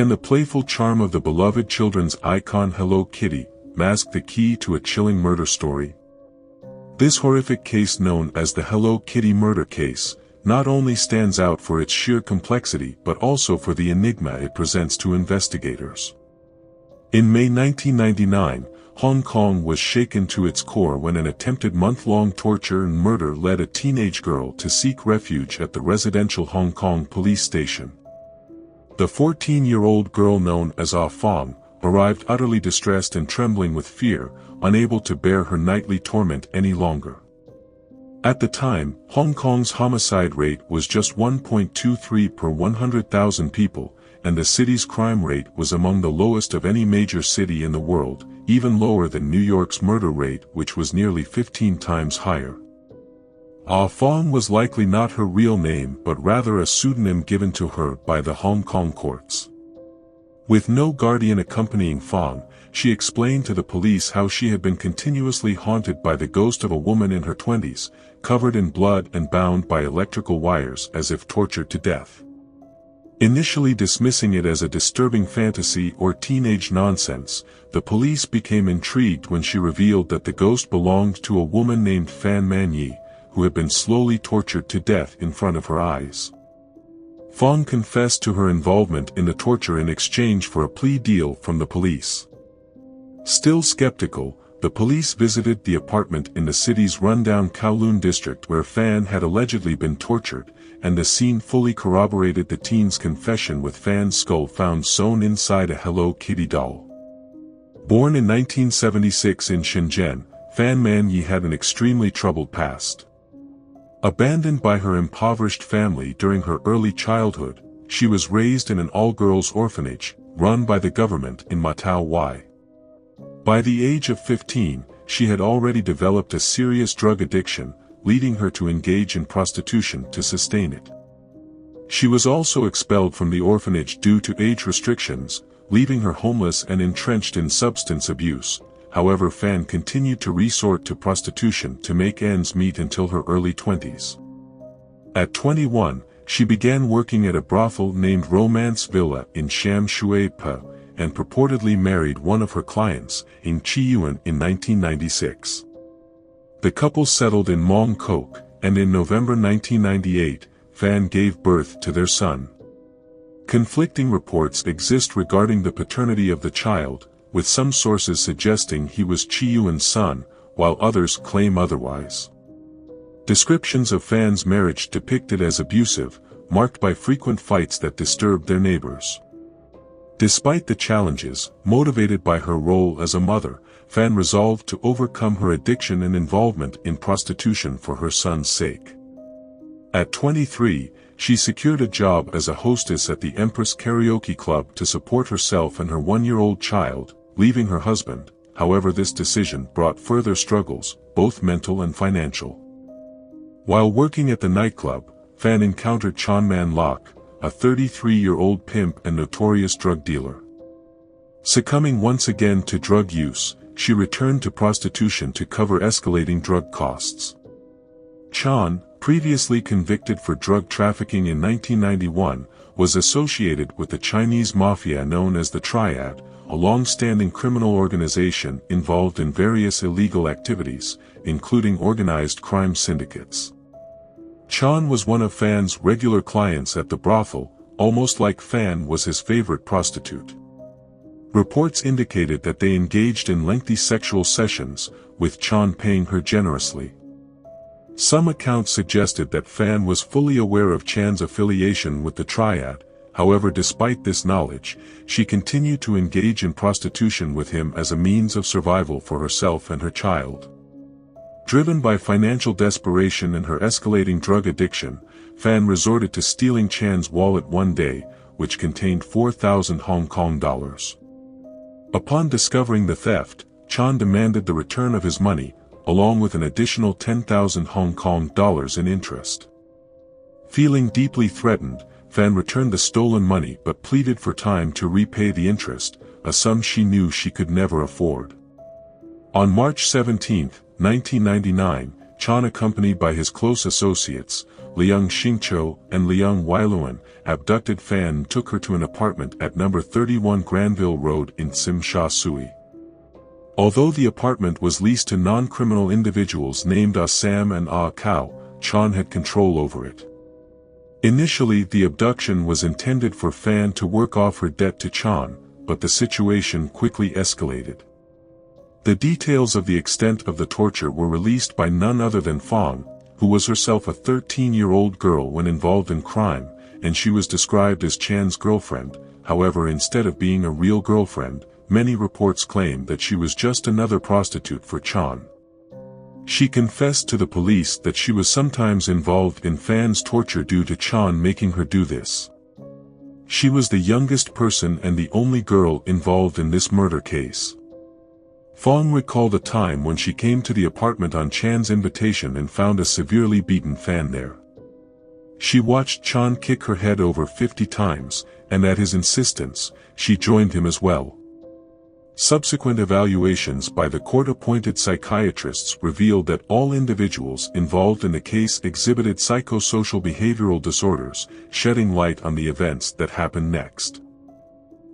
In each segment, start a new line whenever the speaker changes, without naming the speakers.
Can the playful charm of the beloved children's icon Hello Kitty mask the key to a chilling murder story? This horrific case, known as the Hello Kitty murder case, not only stands out for its sheer complexity but also for the enigma it presents to investigators. In May 1999, Hong Kong was shaken to its core when an attempted month-long torture and murder led a teenage girl to seek refuge at the residential Hong Kong police station. The 14-year-old girl, known as Ah Fong, arrived utterly distressed and trembling with fear, unable to bear her nightly torment any longer. At the time, Hong Kong's homicide rate was just 1.23 per 100,000 people, and the city's crime rate was among the lowest of any major city in the world, even lower than New York's murder rate, which was nearly 15 times higher. Ah Fong was likely not her real name but rather a pseudonym given to her by the Hong Kong courts. With no guardian accompanying Fong, she explained to the police how she had been continuously haunted by the ghost of a woman in her 20s, covered in blood and bound by electrical wires as if tortured to death. Initially dismissing it as a disturbing fantasy or teenage nonsense, the police became intrigued when she revealed that the ghost belonged to a woman named Fan Man Yee, who had been slowly tortured to death in front of her eyes. Fong confessed to her involvement in the torture in exchange for a plea deal from the police. Still skeptical, the police visited the apartment in the city's rundown Kowloon district where Fan had allegedly been tortured, and the scene fully corroborated the teen's confession, with Fan's skull found sewn inside a Hello Kitty doll. Born in 1976 in Shenzhen, Fan Man Yee had an extremely troubled past. Abandoned by her impoverished family during her early childhood, she was raised in an all-girls orphanage, run by the government in Matao Y. By the age of 15, she had already developed a serious drug addiction, leading her to engage in prostitution to sustain it. She was also expelled from the orphanage due to age restrictions, leaving her homeless and entrenched in substance abuse. However, Fan continued to resort to prostitution to make ends meet until her early 20s. At 21, she began working at a brothel named Romance Villa in Sham Shui Pa, and purportedly married one of her clients, Ng Chi Yuan, in 1996. The couple settled in Mong Kok, and in November 1998, Fan gave birth to their son. Conflicting reports exist regarding the paternity of the child, with some sources suggesting he was Chi Yuan's son, while others claim otherwise. Descriptions of Fan's marriage depicted as abusive, marked by frequent fights that disturbed their neighbors. Despite the challenges, motivated by her role as a mother, Fan resolved to overcome her addiction and involvement in prostitution for her son's sake. At 23, she secured a job as a hostess at the Empress Karaoke Club to support herself and her one-year-old child, leaving her husband. However, this decision brought further struggles, both mental and financial. While working at the nightclub, Fan encountered Chan Man Lok, a 33-year-old pimp and notorious drug dealer. Succumbing once again to drug use, she returned to prostitution to cover escalating drug costs. Chan, previously convicted for drug trafficking in 1991, was associated with the Chinese mafia known as the Triad, a long-standing criminal organization involved in various illegal activities, including organized crime syndicates. Chan was one of Fan's regular clients at the brothel, almost like Fan was his favorite prostitute. Reports indicated that they engaged in lengthy sexual sessions, with Chan paying her generously. Some accounts suggested that Fan was fully aware of Chan's affiliation with the Triad. However, despite this knowledge, she continued to engage in prostitution with him as a means of survival for herself and her child. Driven by financial desperation and her escalating drug addiction, Fan resorted to stealing Chan's wallet one day, which contained 4,000 Hong Kong dollars. Upon discovering the theft, Chan demanded the return of his money, along with an additional 10,000 Hong Kong dollars in interest. Feeling deeply threatened, Fan returned the stolen money but pleaded for time to repay the interest, a sum she knew she could never afford. On March 17, 1999, Chan, accompanied by his close associates, Liang Xingqiu and Liang Weiluan, abducted Fan and took her to an apartment at number 31 Granville Road in Tsim Sha Tsui. Although the apartment was leased to non-criminal individuals named Ah Sam and Ah Kao, Chan had control over it. Initially, the abduction was intended for Fan to work off her debt to Chan, but the situation quickly escalated. The details of the extent of the torture were released by none other than Fong, who was herself a 13-year-old girl when involved in crime, and she was described as Chan's girlfriend. However, instead of being a real girlfriend, many reports claim that she was just another prostitute for Chan. She confessed to the police that she was sometimes involved in Fan's torture due to Chan making her do this. She was the youngest person and the only girl involved in this murder case. Fong recalled a time when she came to the apartment on Chan's invitation and found a severely beaten Fan there. She watched Chan kick her head over 50 times, and at his insistence, she joined him as well. Subsequent evaluations by the court-appointed psychiatrists revealed that all individuals involved in the case exhibited psychosocial behavioral disorders, shedding light on the events that happened next.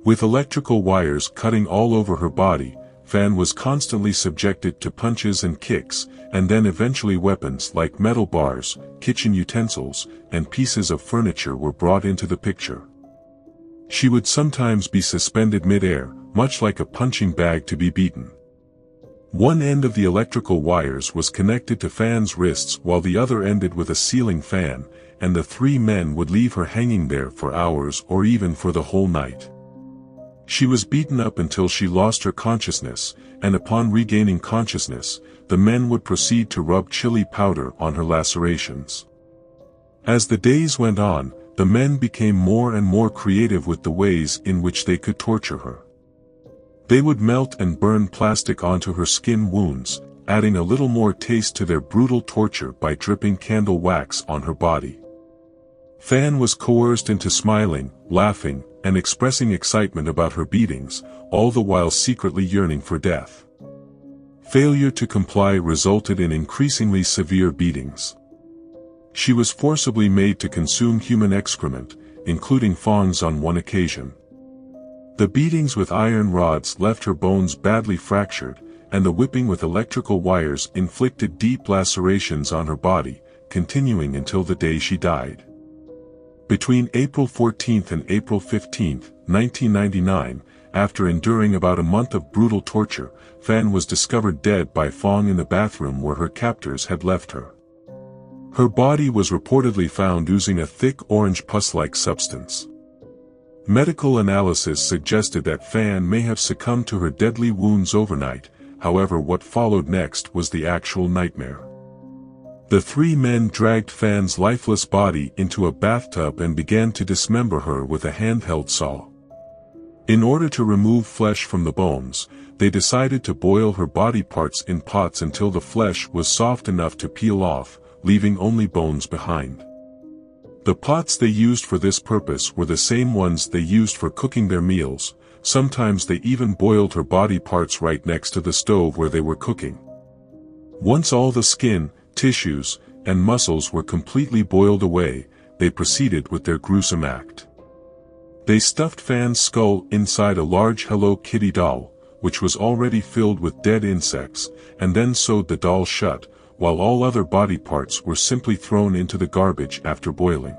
With electrical wires cutting all over her body, Fan was constantly subjected to punches and kicks, and then eventually weapons like metal bars, kitchen utensils, and pieces of furniture were brought into the picture. She would sometimes be suspended mid-air, much like a punching bag to be beaten. One end of the electrical wires was connected to Fan's wrists while the other ended with a ceiling fan, and the three men would leave her hanging there for hours or even for the whole night. She was beaten up until she lost her consciousness, and upon regaining consciousness, the men would proceed to rub chili powder on her lacerations. As the days went on, the men became more and more creative with the ways in which they could torture her. They would melt and burn plastic onto her skin wounds, adding a little more taste to their brutal torture by dripping candle wax on her body. Fan was coerced into smiling, laughing, and expressing excitement about her beatings, all the while secretly yearning for death. Failure to comply resulted in increasingly severe beatings. She was forcibly made to consume human excrement, including Fong's on one occasion. The beatings with iron rods left her bones badly fractured, and the whipping with electrical wires inflicted deep lacerations on her body, continuing until the day she died. Between April 14 and April 15, 1999, after enduring about a month of brutal torture, Fan was discovered dead by Fong in the bathroom where her captors had left her. Her body was reportedly found oozing a thick orange pus-like substance. Medical analysis suggested that Fan may have succumbed to her deadly wounds overnight. However, what followed next was the actual nightmare. The three men dragged Fan's lifeless body into a bathtub and began to dismember her with a handheld saw. In order to remove flesh from the bones, they decided to boil her body parts in pots until the flesh was soft enough to peel off, leaving only bones behind. The pots they used for this purpose were the same ones they used for cooking their meals. Sometimes they even boiled her body parts right next to the stove where they were cooking. Once all the skin, tissues, and muscles were completely boiled away, they proceeded with their gruesome act. They stuffed Fan's skull inside a large Hello Kitty doll, which was already filled with dead insects, and then sewed the doll shut, while all other body parts were simply thrown into the garbage after boiling.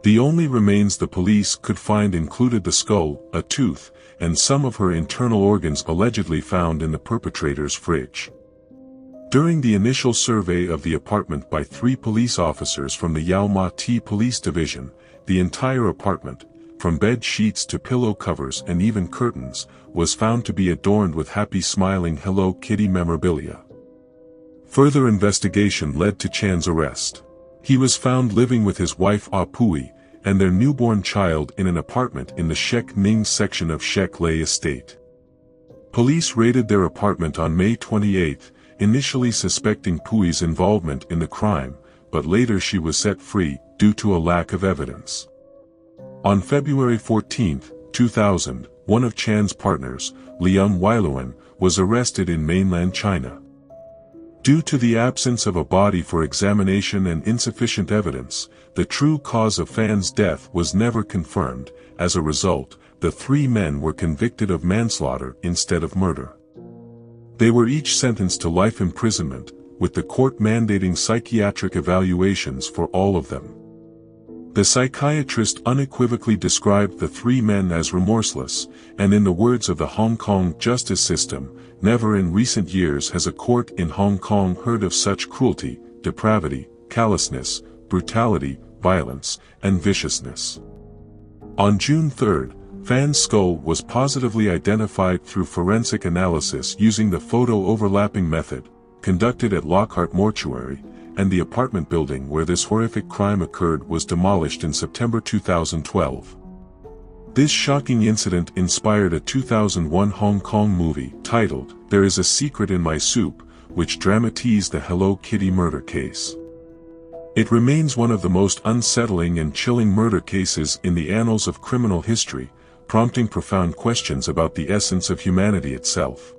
The only remains the police could find included the skull, a tooth, and some of her internal organs allegedly found in the perpetrator's fridge. During the initial survey of the apartment by 3 police officers from the Yau Ma Tei Police Division, the entire apartment, from bed sheets to pillow covers and even curtains, was found to be adorned with happy smiling Hello Kitty memorabilia. Further investigation led to Chan's arrest. He was found living with his wife Ah Pui, and their newborn child in an apartment in the Shek Ning section of Shek Lei Estate. Police raided their apartment on May 28, initially suspecting Pui's involvement in the crime, but later she was set free, due to a lack of evidence. On February 14, 2000, one of Chan's partners, Liang Weiluan, was arrested in mainland China. Due to the absence of a body for examination and insufficient evidence, the true cause of Fan's death was never confirmed. As a result, the three men were convicted of manslaughter instead of murder. They were each sentenced to life imprisonment, with the court mandating psychiatric evaluations for all of them. The psychiatrist unequivocally described the three men as remorseless, and in the words of the Hong Kong justice system, never in recent years has a court in Hong Kong heard of such cruelty, depravity, callousness, brutality, violence, and viciousness. On June 3, Fan's skull was positively identified through forensic analysis using the photo overlapping method, conducted at Lockhart Mortuary, and the apartment building where this horrific crime occurred was demolished in September 2012. This shocking incident inspired a 2001 Hong Kong movie titled, "There is a Secret in My Soup," which dramatized the Hello Kitty murder case. It remains one of the most unsettling and chilling murder cases in the annals of criminal history, prompting profound questions about the essence of humanity itself.